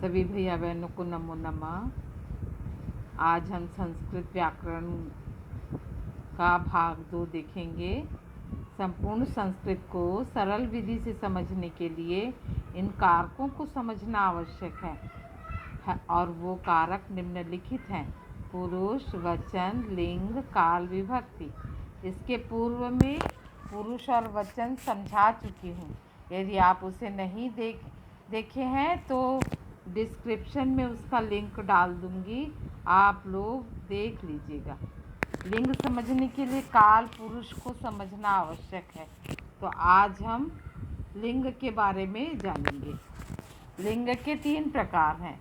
सभी भैया बहनों को नमो नमः। आज हम संस्कृत व्याकरण का भाग 2 देखेंगे। संपूर्ण संस्कृत को सरल विधि से समझने के लिए इन कारकों को समझना आवश्यक है और वो कारक निम्नलिखित हैं: पुरुष, वचन, लिंग, काल, विभक्ति। इसके पूर्व में पुरुष और वचन समझा चुकी हूँ। यदि आप उसे नहीं देखे हैं तो डिस्क्रिप्शन में उसका लिंक डाल दूंगी, आप लोग देख लीजिएगा। लिंग समझने के लिए काल पुरुष को समझना आवश्यक है। तो आज हम लिंग के बारे में जानेंगे। लिंग के 3 प्रकार हैं: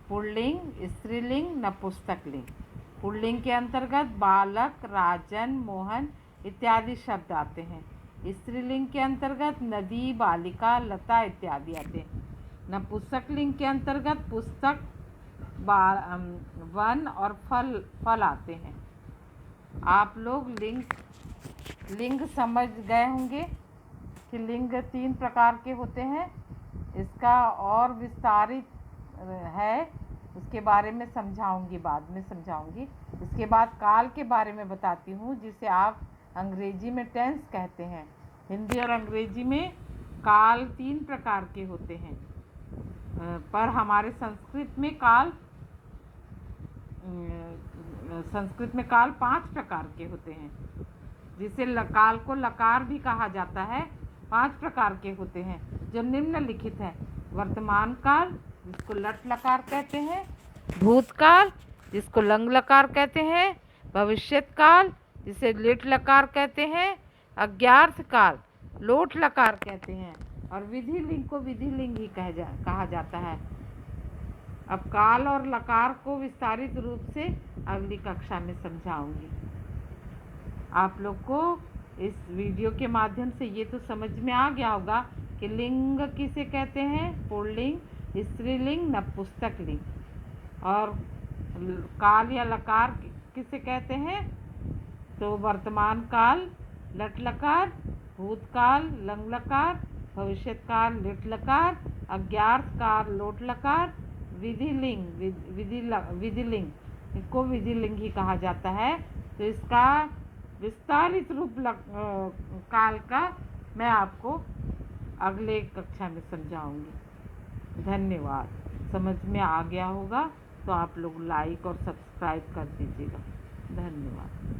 पुल्लिंग, स्त्रीलिंग, नपुंसकलिंग। पुल्लिंग के अंतर्गत बालक, राजन, मोहन इत्यादि शब्द आते हैं। स्त्रीलिंग के अंतर्गत नदी, बालिका, लता इत्यादि आते हैं। नपुंसकलिंग के अंतर्गत पुस्तक, वन और फल आते हैं। आप लोग लिंग समझ गए होंगे कि लिंग 3 प्रकार के होते हैं। इसका और विस्तारित है, उसके बारे में समझाऊंगी, बाद में समझाऊंगी। इसके बाद काल के बारे में बताती हूँ, जिसे आप अंग्रेजी में टेंस कहते हैं। हिंदी और अंग्रेजी में काल 3 प्रकार के होते हैं, पर हमारे संस्कृत में काल 5 प्रकार के होते हैं, जिसे काल को लकार भी कहा जाता है। 5 प्रकार के होते हैं जो निम्नलिखित हैं: वर्तमान काल, जिसको लट लकार कहते हैं; भूतकाल, जिसको लंग लकार कहते हैं; भविष्यत काल, जिसे लिट लकार कहते हैं; अज्ञार्थ काल, लोट लकार कहते हैं; और विधि लिंग को विधि लिंग ही कहा जाता है। अब काल और लकार को विस्तारित रूप से अगली कक्षा में समझाऊंगी। आप लोग को इस वीडियो के माध्यम से ये तो समझ में आ गया होगा कि लिंग किसे कहते हैं: पुल्लिंग, स्त्रीलिंग, नपुंसकलिंग। और काल या लकार किसे कहते हैं? तो वर्तमान काल लट लकार, भूतकाल लंग लकार, भविष्यत काल लिट लकार, अज्ञार्थ काल लोट लकार, विधि लिंग इसको विधि लिंग ही कहा जाता है। तो इसका विस्तारित रूप काल का मैं आपको अगले कक्षा में समझाऊंगी। धन्यवाद। समझ में आ गया होगा तो आप लोग लाइक और सब्सक्राइब कर दीजिएगा। धन्यवाद।